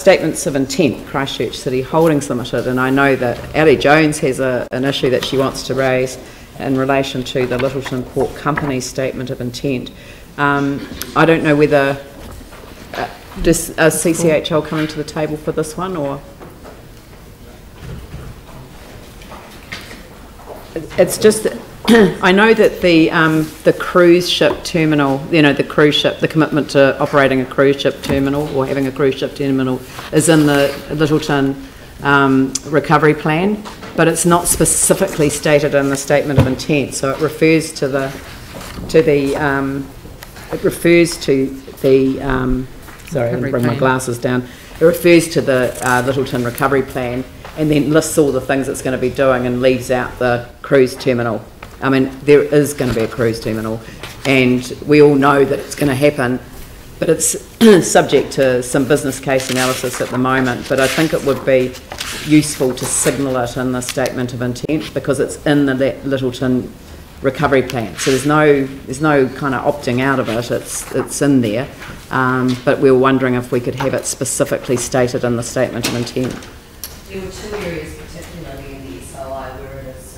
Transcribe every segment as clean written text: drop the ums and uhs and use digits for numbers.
statements of intent, Christchurch City Holdings Limited, and I know that Ellie Jones has an issue that she wants to raise in relation to the Littleton Port Company's statement of intent. I don't know whether does CCHL coming to the table for this one, or it's just that I know that the cruise ship terminal, the cruise ship, the commitment to operating a cruise ship terminal or having a cruise ship terminal is in the Littleton recovery plan, but it's not specifically stated in the statement of intent. So it refers to the sorry, I'm going to bring my glasses down. It refers to the Littleton recovery plan, and then lists all the things it's going to be doing and leaves out the cruise terminal. I mean, there is going to be a cruise terminal, and we all know that it's going to happen, but it's subject to some business case analysis at the moment. But I think it would be useful to signal it in the statement of intent, because it's in the Littleton recovery plan. So there's no kind of opting out of it. It's in there, but we were wondering if we could have it specifically stated in the statement of intent. There were two areas particularly in the SOI where it is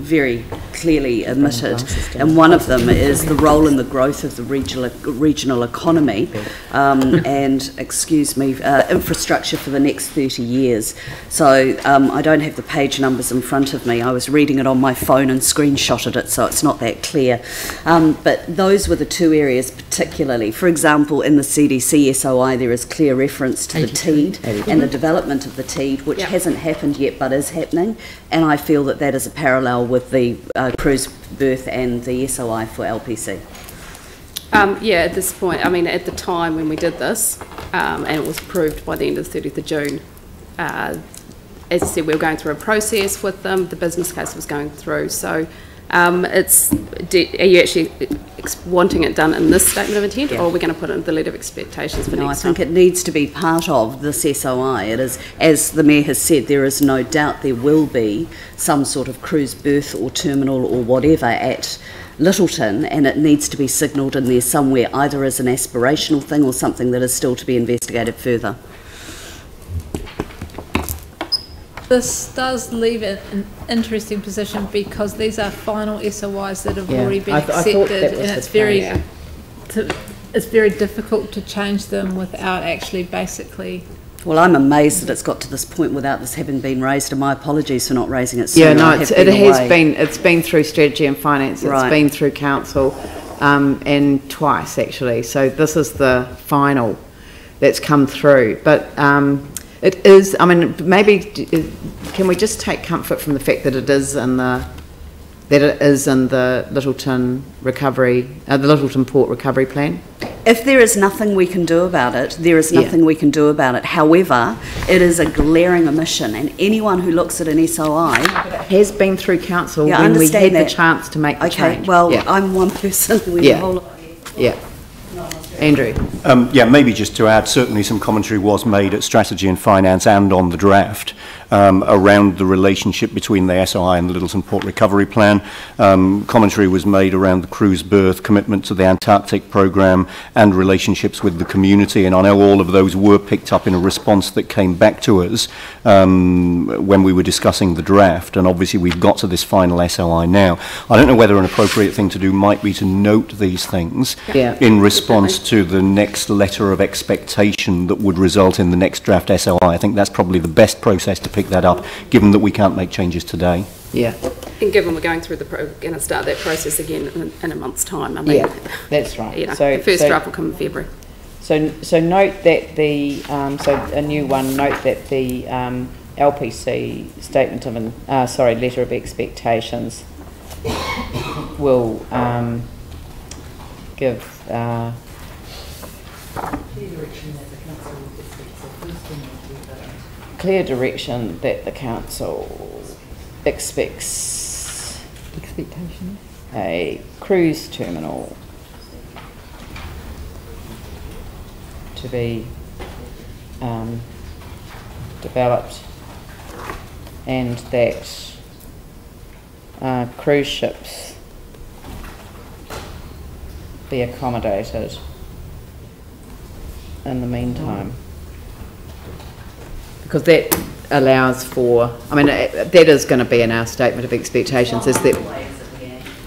very clearly omitted, and one of them is the role in the growth of the regional economy and, infrastructure for the next 30 years. So I don't have the page numbers in front of me. I was reading it on my phone and screenshotted it, so it's not that clear. But those were the two areas particularly. For example, in the CDC SOI there is clear reference to the TEED and the development of the TEED, which hasn't happened yet but is happening, and I feel that that is a parallel with the cruise berth and the SOI for LPC. Yeah, at this point, I mean, at the time when we did this, and it was approved by the end of the 30th of June, as I said, we were going through a process with them, the business case was going through, so are you actually wanting it done in this statement of intent, or are we going to put it in the letter of expectations for next time? I think it needs to be part of this SOI. It is, as the Mayor has said, there is no doubt there will be some sort of cruise berth or terminal or whatever at Littleton, and it needs to be signalled in there somewhere, either as an aspirational thing or something that is still to be investigated further. This does leave it an interesting position, because these are final SOIs that have already been accepted, and it's very difficult to change them without actually basically. Well, I'm amazed that it's got to this point without this having been raised, and my apologies for not raising it sooner. Yeah, no, it's been through strategy and finance, it's been through council, and twice actually. So this is the final that's come through, but. It is, I mean, maybe can we just take comfort from the fact that it is in the Littleton recovery, the Littleton Port recovery plan? If there is nothing we can do about it, there is nothing we can do about it. However, it is a glaring omission, and anyone who looks at an SOI has been through council when we had the chance to make the change. Okay, well, I'm one person. Andrew. Maybe just to add, certainly some commentary was made at Strategy and Finance and on the draft around the relationship between the SOI and the Littleton Port Recovery Plan. Commentary was made around the cruise berth, commitment to the Antarctic programme, and relationships with the community, and I know all of those were picked up in a response that came back to us when we were discussing the draft, and obviously we've got to this final SOI now. I don't know whether an appropriate thing to do might be to note these things in response to the next letter of expectation that would result in the next draft SOI. I think that's probably the best process to pick that up, given that we can't make changes today. Yeah. And given we're going through going to start that process again in a month's time. I mean, that's right. You know, the first draft will come in February. So note that the a new one. Note that the LPC statement of letter of expectations will give. Clear direction that the council expects a cruise terminal to be developed, and that cruise ships be accommodated in the meantime. because that allows for, I mean, that is going to be in our statement of expectations, is that,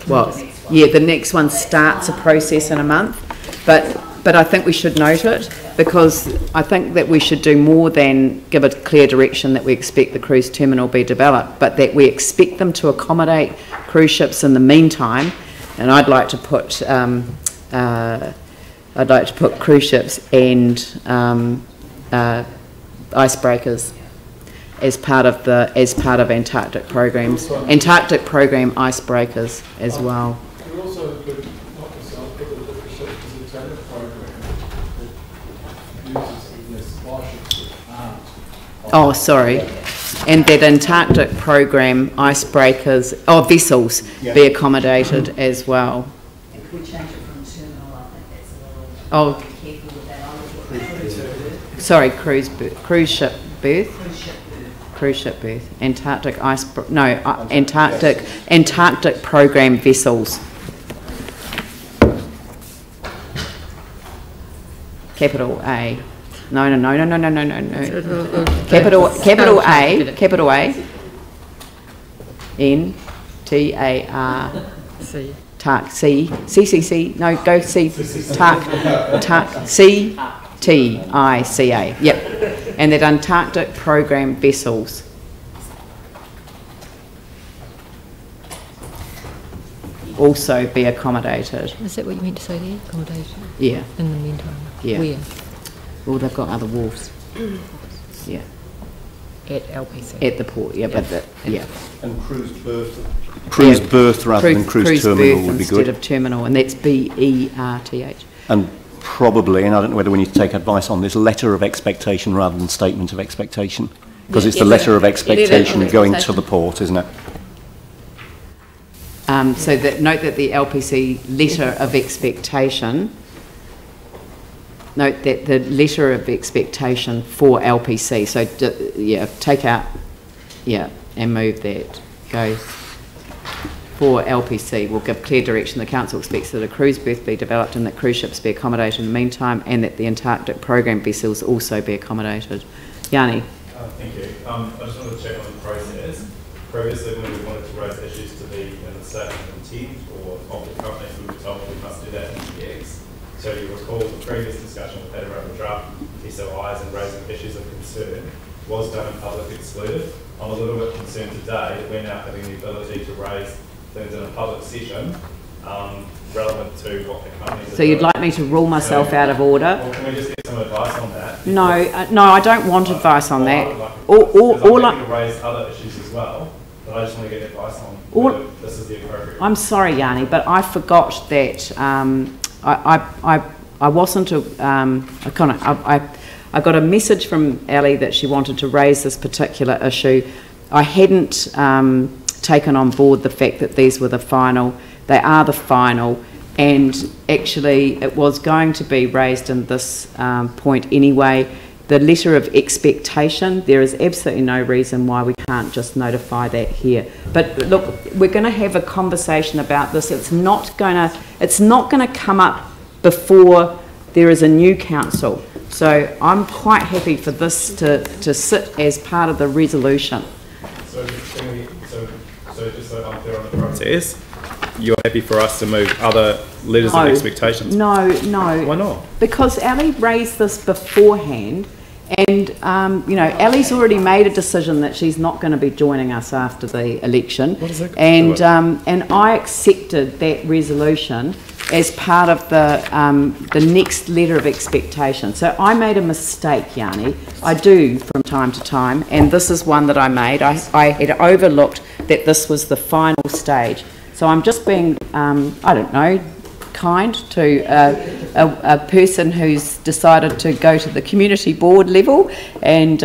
well, yeah, the next one starts a process in a month, but I think we should note it, because I think that we should do more than give a clear direction that we expect the cruise terminal be developed, but that we expect them to accommodate cruise ships in the meantime. And I'd like to put cruise ships and icebreakers as part of Antarctic programs. Antarctic program icebreakers as well. We also could not myself, but the ships as a tenant program that uses even warships that aren't. Oh, sorry. And that Antarctic program icebreakers, vessels, be accommodated as well. And could we change it from terminal? I think that's a little careful with that. Sorry, cruise ship berth. Cruise ship berth. Antarctic Antarctic program vessels. Capital A. No. Capital A. N T A R C. TARC C. CCC. No, go C. TARC C T I C A. Yep. And that Antarctic program vessels. Also be accommodated. Is that what you meant to say there? Accommodation? Yeah. In the meantime? Yeah. Where? Well, they've got other wharves. Yeah. At LPC? At the port, yeah, but yeah. And cruise berth rather than cruise terminal would be good. Instead of terminal, and that's BERTH. And probably, and I don't know whether we need to take advice on this, letter of expectation rather than statement of expectation, because it's the letter of expectation going to the port, isn't it? So that note that the LPC letter of expectation. Note that the letter of expectation for LPC. So yeah, take out, yeah, and move that. Go for LPC. Will give clear direction. The council expects that a cruise berth be developed and that cruise ships be accommodated in the meantime, and that the Antarctic program vessels also be accommodated. Yanni. Thank you. I just wanted to check on the process. Previously, when we wanted to raise issues to be in the statement of intent or of the company, we were told we must do that in GX. So you recall the previous discussion we had around the draft SOIs and raising issues of concern was done in public excluded. I'm a little bit concerned today that we're now having the ability to raise things in a public session relevant to what the company is. So you'd like me to rule myself out of order? Well, can we just get some advice on that? No, no, I don't want advice on that. All I to raise other issues as well, but I just want to get advice on whether this is the appropriate. I'm sorry, Yanni, but I forgot that I wasn't I got a message from Ellie that she wanted to raise this particular issue. I hadn't taken on board the fact that these were the final. They are the final, and actually it was going to be raised in this point anyway. The letter of expectation, there is absolutely no reason why we can't just notify that here. But look, we're going to have a conversation about this. It's not going to come up before there is a new council. So I'm quite happy for this to sit as part of the resolution. So just so I'm clear on the process, you're happy for us to move other letters of expectations? No. Why not? Because Ali raised this beforehand, and Ali's already made a decision that she's not going to be joining us after the election. What is that? And I accepted that resolution as part of the next letter of expectation. So I made a mistake, Yanni. I do from time to time, and this is one that I made. I had overlooked that this was the final stage. So I'm just being, I don't know, kind to a person who's decided to go to the community board level and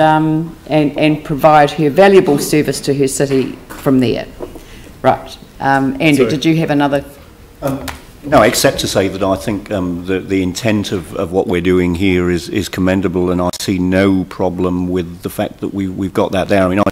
provide her valuable service to her city from there. Right. Andrew, did you have another? No, except to say that I think the intent of what we're doing here is commendable, and I see no problem with the fact that we've got that there. I mean,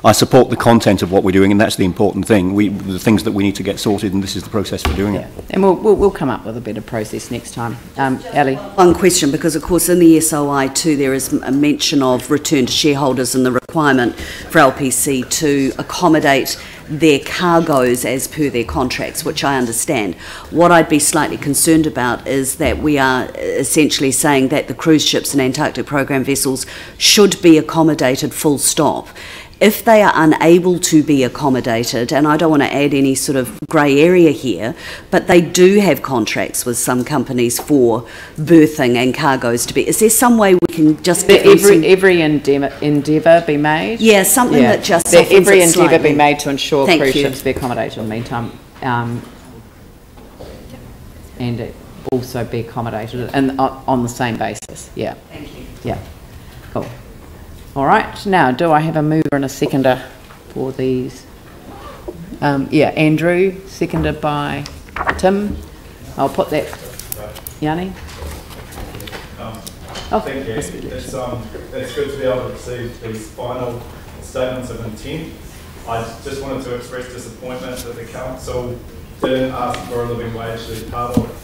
I support the content of what we're doing, and that's the important thing. The things that we need to get sorted, and this is the process for doing it. And we'll come up with a better process next time. Ali? One question, because of course in the SOI too there is a mention of return to shareholders and the requirement for LPC to accommodate their cargoes as per their contracts, which I understand. What I'd be slightly concerned about is that we are essentially saying that the cruise ships and Antarctic program vessels should be accommodated full stop. If they are unable to be accommodated, and I don't want to add any sort of grey area here, but they do have contracts with some companies for berthing and cargoes to be. Is there some way we can just every endeavour be made? Yeah, something that just every endeavour be made to ensure cruise ships be accommodated in the meantime, and it also be accommodated and on the same basis. Yeah. Thank you. Yeah. Cool. All right, now do I have a mover and a seconder for these? Andrew, seconded by Tim. I'll put that. Yanni? Thank you. It's good to be able to receive these final statements of intent. I just wanted to express disappointment that the council didn't ask for a living wage to be part of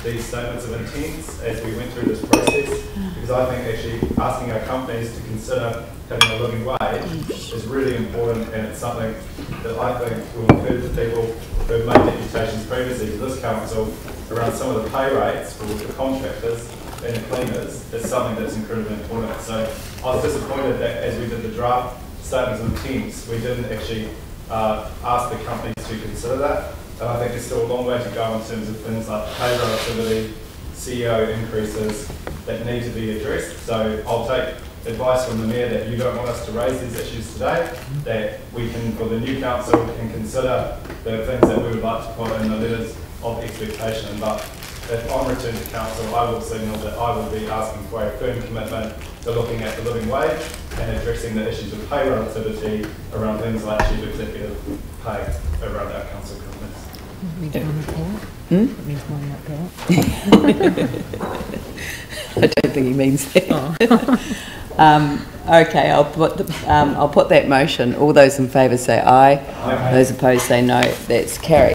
these statements of intent as we went through this process, because I think actually asking our companies to consider having a living wage is really important, and it's something that I think will include the people who have made deputations previously to this council around some of the pay rates for the contractors and the cleaners. It's something that's incredibly important. So I was disappointed that as we did the draft statements of intent, we didn't actually ask the companies to consider that. And I think there's still a long way to go in terms of things like pay relativity, CEO increases that need to be addressed. So I'll take advice from the Mayor that you don't want us to raise these issues today, that we can, for the new council, can consider the things that we would like to put in the letters of expectation. But if on return to council, I will signal that I will be asking for a firm commitment to looking at the living wage and addressing the issues of pay relativity around things like chief executive pay around our council companies. Means one report. It means one report. I don't think he means that. Okay, I'll put that motion. All those in favour say aye. Those opposed say no. That's carried.